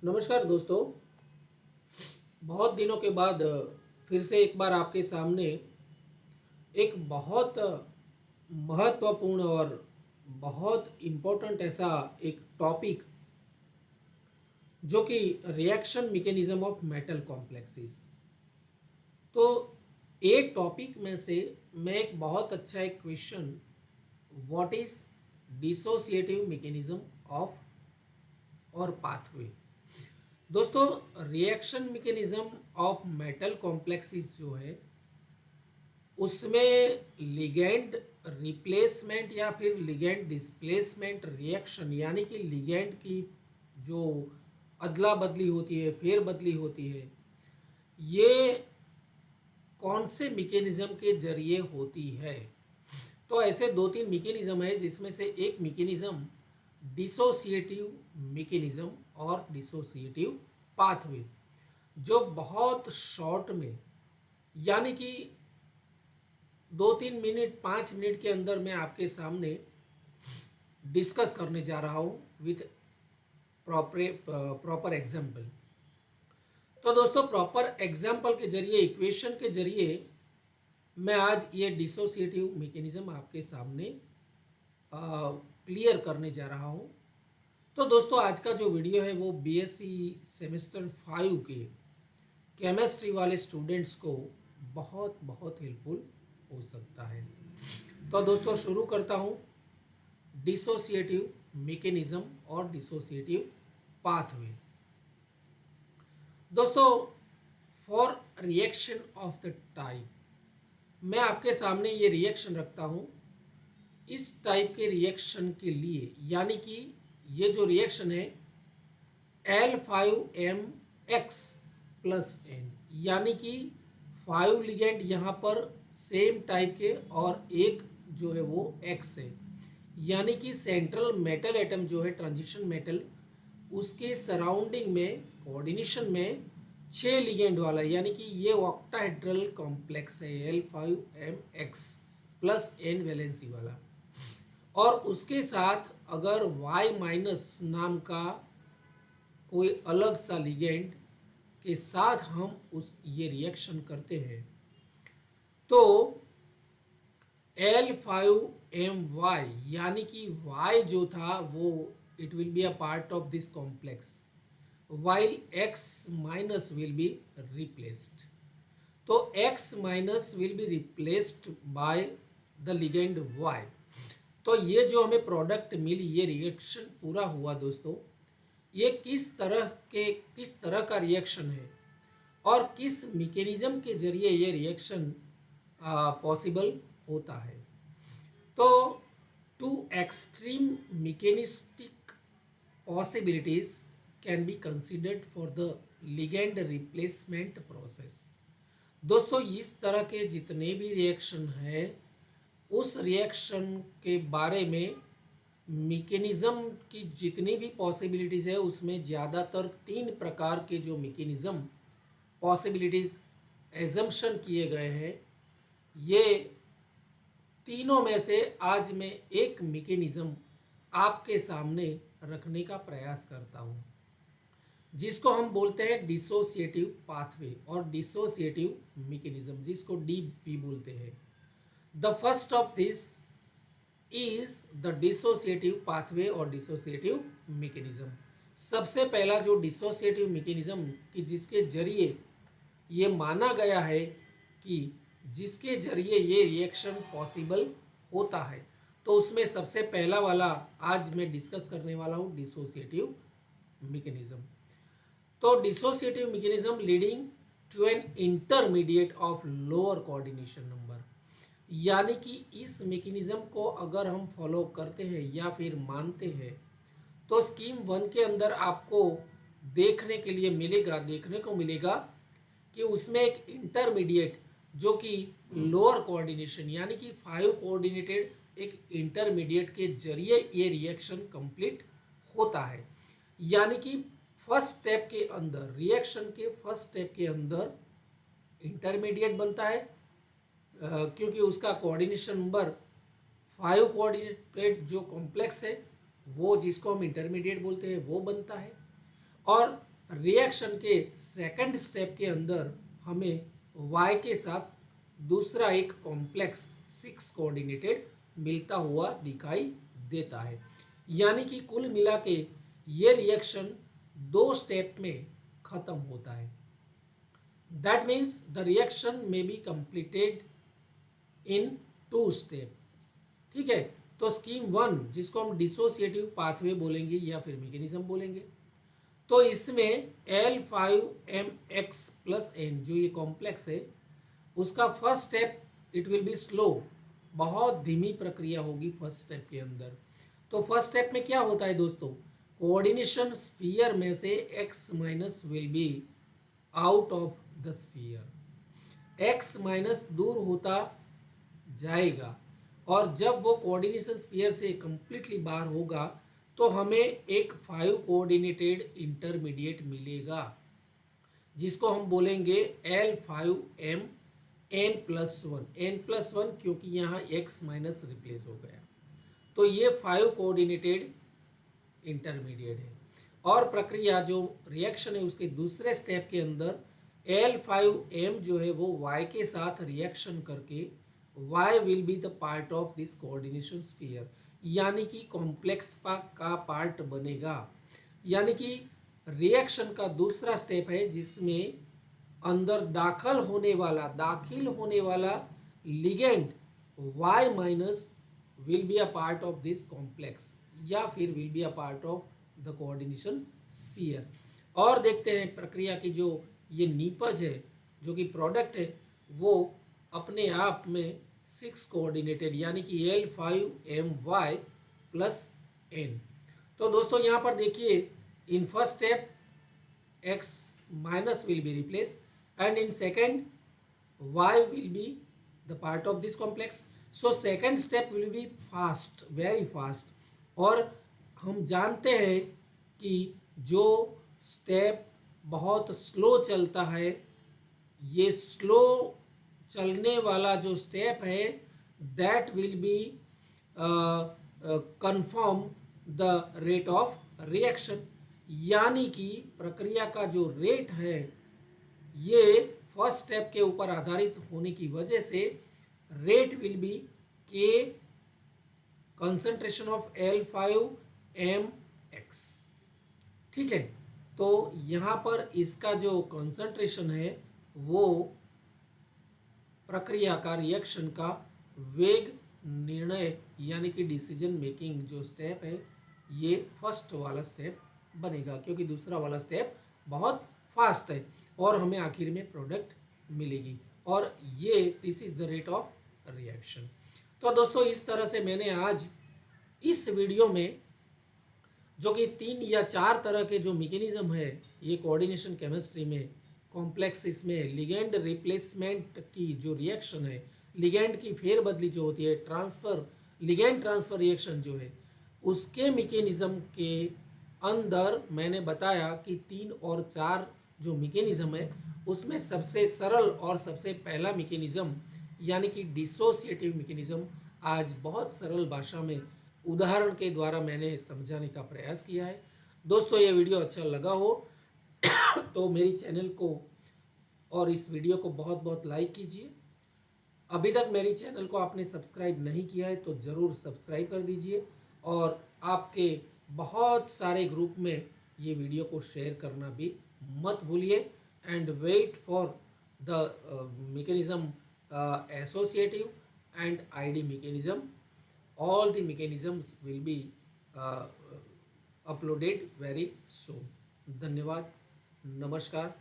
नमस्कार दोस्तों। बहुत दिनों के बाद फिर से एक बार आपके सामने एक बहुत महत्वपूर्ण और बहुत इम्पोर्टेंट ऐसा एक टॉपिक जो कि reaction mechanism of metal complexes. तो एक टॉपिक में से मैं एक बहुत अच्छा एक question, what is dissociative mechanism of और पाथवे। दोस्तों, reaction mechanism of metal complexes जो है उसमें लिगेंड रिप्लेसमेंट या फिर लिगेंड डिस्प्लेसमेंट रिएक्शन, यानी कि लिगेंड की जो अदला बदली होती है, फेर बदली होती है, ये कौन से मैकेनिज्म के जरिए होती है। तो ऐसे दो तीन मैकेनिज्म है जिसमें से एक मैकेनिज्म डिसोसिएटिव मैकेनिज्म और डिसोसिएटिव पाथवे, जो बहुत शॉर्ट में, यानी कि 2-3 मिनट 5 मिनट के अंदर मैं आपके सामने डिस्कस करने जा रहा हूँ विथ प्रॉपर एग्जाम्पल। तो दोस्तों, प्रॉपर एग्जाम्पल के जरिए, इक्वेशन के जरिए मैं आज ये डिसोसिएटिव मैकेनिज्म आपके सामने क्लियर करने जा रहा हूँ। तो दोस्तों, आज का जो वीडियो है वो बीएससी सेमेस्टर 5 के केमिस्ट्री वाले स्टूडेंट्स को बहुत बहुत हेल्पफुल हो सकता है। तो दोस्तों, शुरू करता हूँ डिसोसिएटिव मैकेनिज्म और डिसोसिएटिव पाथवे। दोस्तों, for reaction of the type, मैं आपके सामने ये रिएक्शन रखता हूँ। इस टाइप के रिएक्शन के लिए, यानी कि ये जो रिएक्शन है L5MX प्लस N, यानी कि 5 लिगेंड यहाँ पर सेम टाइप के और एक जो है वो X है, यानी कि सेंट्रल मेटल एटम जो है ट्रांजिशन मेटल, उसके सराउंडिंग में कोऑर्डिनेशन में 6 लिगेंड वाला, यानी कि ये ऑक्टाहेड्रल कॉम्प्लेक्स है L5MX प्लस N वैलेंसी वाला। और उसके साथ अगर Y माइनस नाम का कोई अलग सा लिगेंड के साथ हम उस ये रिएक्शन करते हैं, तो L5My, यानी कि Y जो था वो it will be a part of this complex, while X minus will be replaced. तो X minus will be replaced by the ligand Y। तो ये जो हमें प्रोडक्ट मिली, ये रिएक्शन पूरा हुआ दोस्तों, ये किस तरह का रिएक्शन है और किस मैकेनिज्म के जरिए ये रिएक्शन पॉसिबल होता है। तो two extreme mechanistic possibilities can be considered for the ligand replacement process। दोस्तों, इस तरह के जितने भी रिएक्शन है, उस रिएक्शन के बारे में मैकेनिज्म की जितनी भी पॉसिबिलिटीज़ है, उसमें ज़्यादातर 3 प्रकार के जो मैकेनिज्म पॉसिबिलिटीज़ एजम्पशन किए गए हैं, ये तीनों में से आज मैं एक मैकेनिज्म आपके सामने रखने का प्रयास करता हूँ, जिसको हम बोलते हैं डिसोसिएटिव पाथवे और डिसोसिएटिव मैकेनिज्म, जिसको डीपी बोलते हैं। The first of this is the dissociative pathway और डिसोसिएटिव मैकेनिज्म। सबसे पहला जो डिसोसिएटिव मैकेनिज्म कि जिसके जरिए ये माना गया है कि जिसके जरिए ये रिएक्शन पॉसिबल होता है, तो उसमें सबसे पहला वाला आज मैं डिस्कस करने वाला हूँ डिसोसिएटिव मैकेनिज्म। तो dissociative mechanism leading to an intermediate of lower coordination number, यानी कि इस मैकेनिज्म को अगर हम फॉलो करते हैं या फिर मानते हैं, तो स्कीम 1 के अंदर आपको देखने को मिलेगा कि उसमें एक इंटरमीडिएट जो कि लोअर कोऑर्डिनेशन, यानी कि 5 कोऑर्डिनेटेड एक इंटरमीडिएट के जरिए ये रिएक्शन कंप्लीट होता है। यानी कि फर्स्ट स्टेप के अंदर, रिएक्शन के फर्स्ट स्टेप के अंदर इंटरमीडिएट बनता है, क्योंकि उसका कोऑर्डिनेशन नंबर 5 कोऑर्डिनेटेड जो कॉम्प्लेक्स है वो, जिसको हम इंटरमीडिएट बोलते हैं, वो बनता है। और रिएक्शन के सेकंड स्टेप के अंदर हमें y के साथ दूसरा एक कॉम्प्लेक्स 6 कोऑर्डिनेटेड मिलता हुआ दिखाई देता है। यानी कि कुल मिला के ये रिएक्शन 2 स्टेप में खत्म होता है। दैट मीन्स द रिएक्शन में बी कंप्लीटेड इन 2 स्टेप। ठीक है, तो स्कीम 1 जिसको हम डिसोसिएटिव पाथवे बोलेंगे या फिर मैकेनिज्म बोलेंगे, तो इसमें L5MX प्लस N जो ये कॉम्प्लेक्स है उसका first step it will be slow, बहुत धीमी प्रक्रिया होगी फर्स्ट स्टेप के अंदर। तो फर्स्ट स्टेप में क्या होता है दोस्तों, कोऑर्डिनेशन स्फीयर में से x minus will be out of the sphere, x minus दूर होता जाएगा और जब वो कोऑर्डिनेशन स्फीयर से कंप्लीटली बाहर होगा तो हमें एक 5 कोऑर्डिनेटेड इंटरमीडिएट मिलेगा जिसको हम बोलेंगे L5M n+1 क्योंकि यहाँ x माइनस रिप्लेस हो गया, तो ये 5 कोऑर्डिनेटेड इंटरमीडिएट है। और प्रक्रिया जो रिएक्शन है उसके दूसरे स्टेप के अंदर L5M जो है वो y के साथ रिएक्शन करके y will be the part of this coordination sphere, यानी कि कॉम्प्लेक्स का पार्ट बनेगा। यानी कि रिएक्शन का दूसरा स्टेप है जिसमें अंदर दाखिल होने वाला ligand y minus will be a part of this complex या फिर will be a part of the coordination sphere. और देखते हैं प्रक्रिया की जो ये नीपज है, जो कि प्रोडक्ट है, वो अपने आप में 6 कोऑर्डिनेटेड यानी कि L5My प्लस N। तो दोस्तों यहाँ पर देखिए, in first step x minus will be replaced and in second y will be the part of this complex. So second step will be fast, very fast। और हम जानते हैं कि जो स्टेप बहुत स्लो चलता है, ये स्लो चलने वाला जो स्टेप है that will be confirm the rate of reaction, यानी कि प्रक्रिया का जो रेट है ये फर्स्ट स्टेप के ऊपर आधारित होने की वजह से रेट विल बी के कंसंट्रेशन ऑफ L5MX। ठीक है, तो यहाँ पर इसका जो कंसंट्रेशन है वो प्रक्रिया का रिएक्शन का वेग निर्णय यानी कि डिसीजन मेकिंग जो स्टेप है ये फर्स्ट वाला स्टेप बनेगा, क्योंकि दूसरा वाला स्टेप बहुत फास्ट है और हमें आखिर में प्रोडक्ट मिलेगी। और ये this is the rate of reaction. तो दोस्तों इस तरह से मैंने आज इस वीडियो में जो कि 3 या 4 तरह के जो मैकेनिज्म है ये कोऑर्डिनेशन केमिस्ट्री में, कॉम्प्लेक्स इसमें लिगेंड रिप्लेसमेंट की जो रिएक्शन है, लिगेंड की फेरबदली जो होती है, ट्रांसफर लिगेंड ट्रांसफर रिएक्शन जो है, उसके मैकेनिज्म के अंदर मैंने बताया कि 3 और 4 जो मैकेनिज्म है उसमें सबसे सरल और सबसे पहला मैकेनिज्म यानी कि डिसोसिएटिव मैकेनिज्म आज बहुत सरल भाषा में उदाहरण के द्वारा मैंने समझाने का प्रयास किया है। दोस्तों ये वीडियो अच्छा लगा हो तो मेरी चैनल को और इस वीडियो को बहुत बहुत लाइक कीजिए। अभी तक मेरी चैनल को आपने सब्सक्राइब नहीं किया है तो ज़रूर सब्सक्राइब कर दीजिए और आपके बहुत सारे ग्रुप में ये वीडियो को शेयर करना भी मत भूलिए। And wait for the mechanism associative and ID mechanism. All the mechanisms will be uploaded very soon. धन्यवाद, नमस्कार।